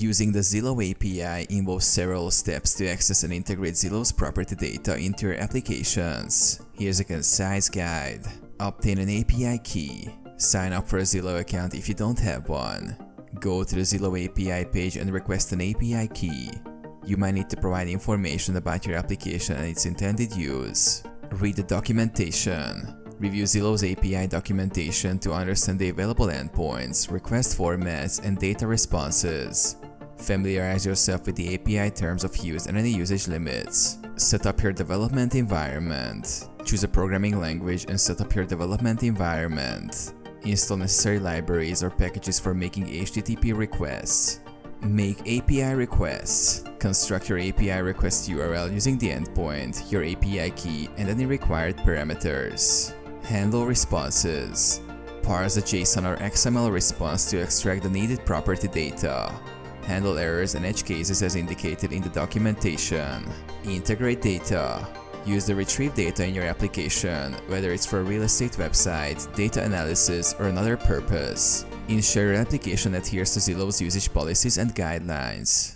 Using the Zillow API involves several steps to access and integrate Zillow's property data into your applications. Here's a concise guide. Obtain an API key. Sign up for a Zillow account if you don't have one. Go to the Zillow API page and request an API key. You might need to provide information about your application and its intended use. Read the documentation. Review Zillow's API documentation to understand the available endpoints, request formats, and data responses. Familiarize yourself with the API terms of use and any usage limits. Set up your development environment. Choose a programming language and set up your development environment. Install necessary libraries or packages for making HTTP requests. Make API requests. Construct your API request URL using the endpoint, your API key, and any required parameters. Handle responses. Parse a JSON or XML response to extract the needed property data. Handle errors and edge cases as indicated in the documentation. Integrate data. Use the retrieved data in your application, whether it's for a real estate website, data analysis, or another purpose. Ensure your application adheres to Zillow's usage policies and guidelines.